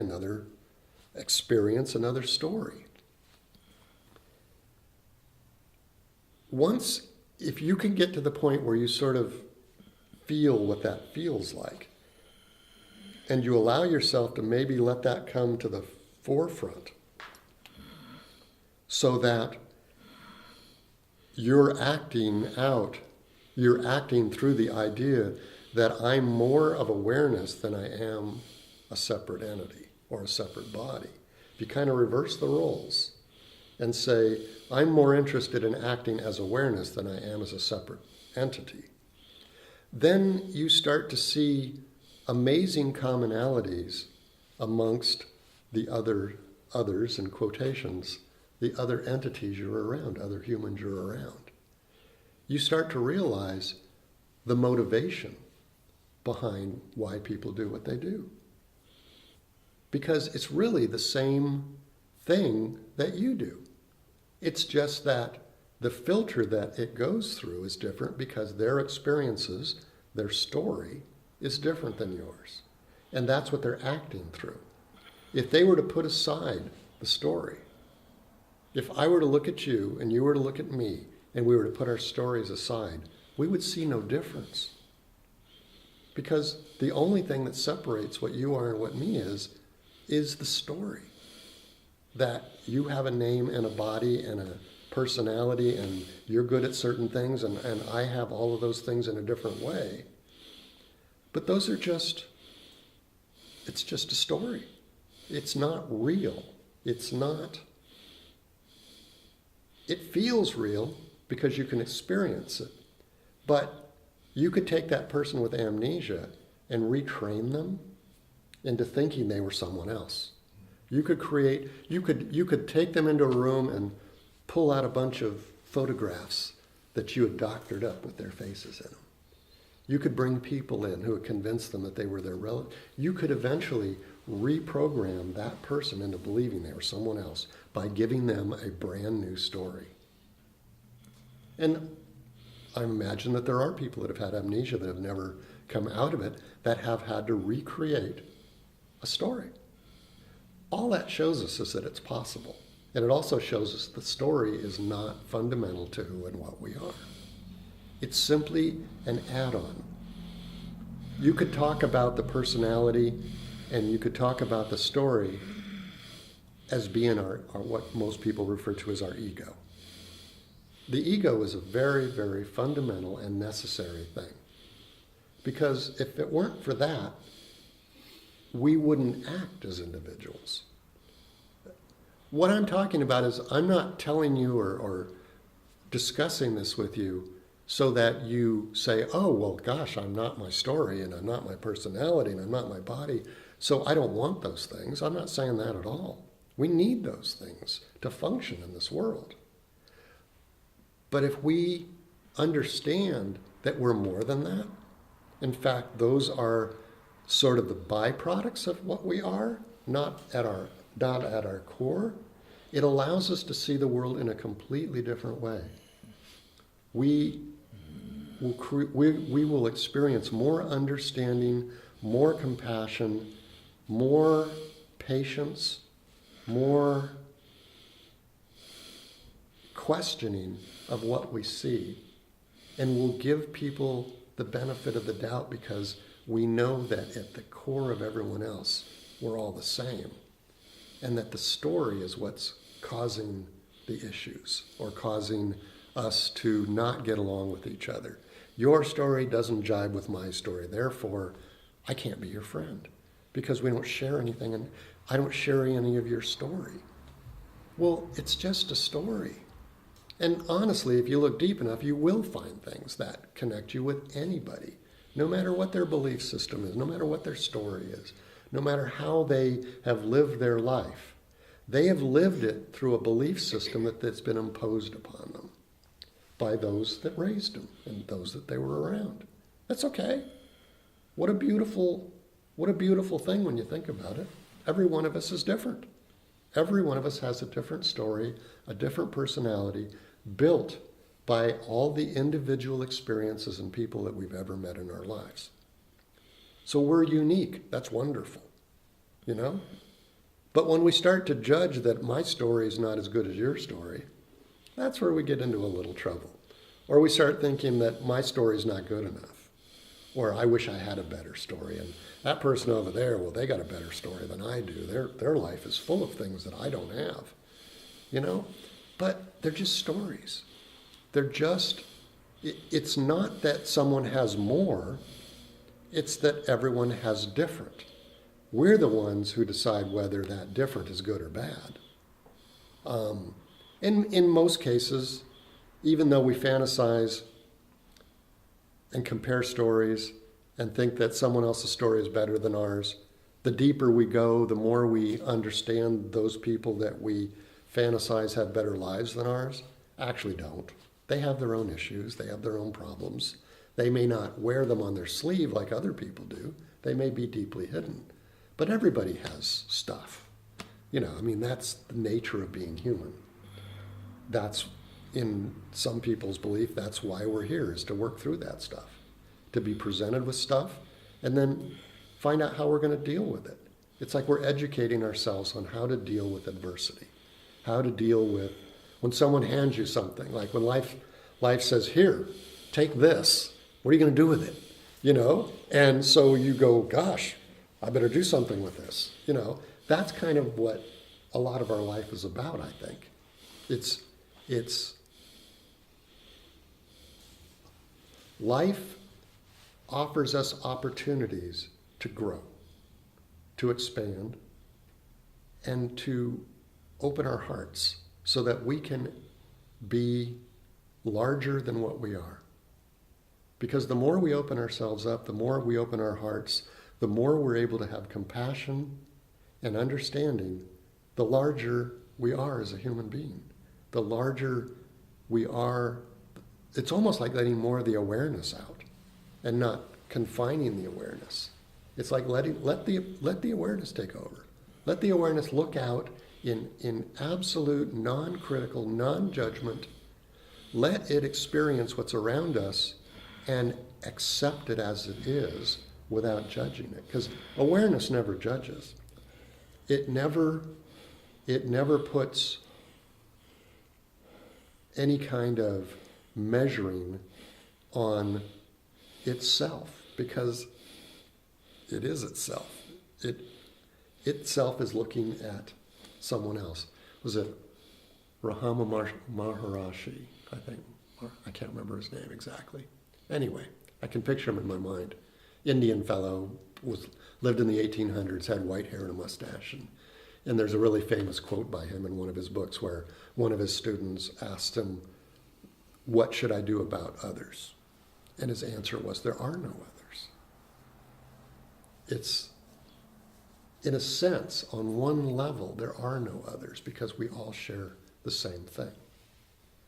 another experience, another story. Once, if you can get to the point where you sort of feel what that feels like, and you allow yourself to maybe let that come to the forefront, so that you're acting through the idea that I'm more of awareness than I am a separate entity or a separate body. If you kind of reverse the roles and say, I'm more interested in acting as awareness than I am as a separate entity, then you start to see amazing commonalities amongst the others, in quotations, the other entities you're around, other humans you're around. You start to realize the motivation behind why people do what they do. Because it's really the same thing that you do. It's just that the filter that it goes through is different because their experiences, their story, is different than yours. And that's what they're acting through. If they were to put aside the story, if I were to look at you and you were to look at me and we were to put our stories aside, we would see no difference. Because the only thing that separates what you are and what me is the story. That you have a name and a body and a personality and you're good at certain things and I have all of those things in a different way. But those are it's just a story. It's not real. It feels real because you can experience it. But you could take that person with amnesia and retrain them into thinking they were someone else. You could take them into a room and pull out a bunch of photographs that you had doctored up with their faces in them. You could bring people in who would convince them that they were their relative. You could eventually reprogram that person into believing they were someone else by giving them a brand new story. And I imagine that there are people that have had amnesia that have never come out of it that have had to recreate a story. All that shows us is that it's possible. And it also shows us the story is not fundamental to who and what we are. It's simply an add-on. You could talk about the personality and you could talk about the story as being our what most people refer to as our ego. The ego is a very, very fundamental and necessary thing. Because if it weren't for that, we wouldn't act as individuals. What I'm talking about is I'm not telling you or discussing this with you so that you say, oh, well, gosh, I'm not my story and I'm not my personality and I'm not my body, so I don't want those things. I'm not saying that at all. We need those things to function in this world. But if we understand that we're more than that, in fact, those are sort of the byproducts of what we are, not at our core, it allows us to see the world in a completely different way. We will experience more understanding, more compassion, more patience, more questioning of what we see, and we'll give people the benefit of the doubt because we know that at the core of everyone else, we're all the same, and that the story is what's causing the issues or causing us to not get along with each other. Your story doesn't jibe with my story, therefore I can't be your friend because we don't share anything and I don't share any of your story. Well, it's just a story. And honestly, if you look deep enough, you will find things that connect you with anybody, no matter what their belief system is, no matter what their story is, no matter how they have lived their life. They have lived it through a belief system that's been imposed upon them by those that raised them and those that they were around. That's okay. What a beautiful thing when you think about it. Every one of us is different. Every one of us has a different story, a different personality, built by all the individual experiences and people that we've ever met in our lives. So we're unique. That's wonderful, you know? But when we start to judge that my story is not as good as your story, that's where we get into a little trouble. Or we start thinking that my story is not good enough. Or I wish I had a better story. And that person over there, well, they got a better story than I do. Their life is full of things that I don't have. You know? But they're just stories. They're just, it's not that someone has more, it's that everyone has different. We're the ones who decide whether that different is good or bad. In most cases, even though we fantasize and compare stories and think that someone else's story is better than ours, the deeper we go, the more we understand those people that we fantasize have better lives than ours actually don't. They have their own issues. They have their own problems. They may not wear them on their sleeve like other people do. They may be deeply hidden. But everybody has stuff. You know, I mean, that's the nature of being human. That's, in some people's belief, that's why we're here, is to work through that stuff, to be presented with stuff, and then find out how we're going to deal with it. It's like we're educating ourselves on how to deal with adversity, how to deal with when someone hands you something, like when life says, here, take this. What are you going to do with it? You know? And so you go, gosh, I better do something with this. You know? That's kind of what a lot of our life is about, I think. It's life offers us opportunities to grow, to expand, and to open our hearts so that we can be larger than what we are. Because the more we open ourselves up, the more we open our hearts, the more we're able to have compassion and understanding, the larger we are as a human being. The larger we are, it's almost like letting more of the awareness out and not confining the awareness. It's like let the awareness take over. Let the awareness look out in absolute non-critical, non-judgment. Let it experience what's around us and accept it as it is without judging it. Because awareness never judges. It never puts any kind of measuring on itself, because it is itself. It itself is looking at someone else. Was it Rahama Maharishi, I think? I can't remember his name exactly. Anyway, I can picture him in my mind. Indian fellow, lived in the 1800s, had white hair and a mustache. And there's a really famous quote by him in one of his books where one of his students asked him, "What should I do about others?" And his answer was, "There are no others." It's, in a sense, on one level, there are no others because we all share the same thing.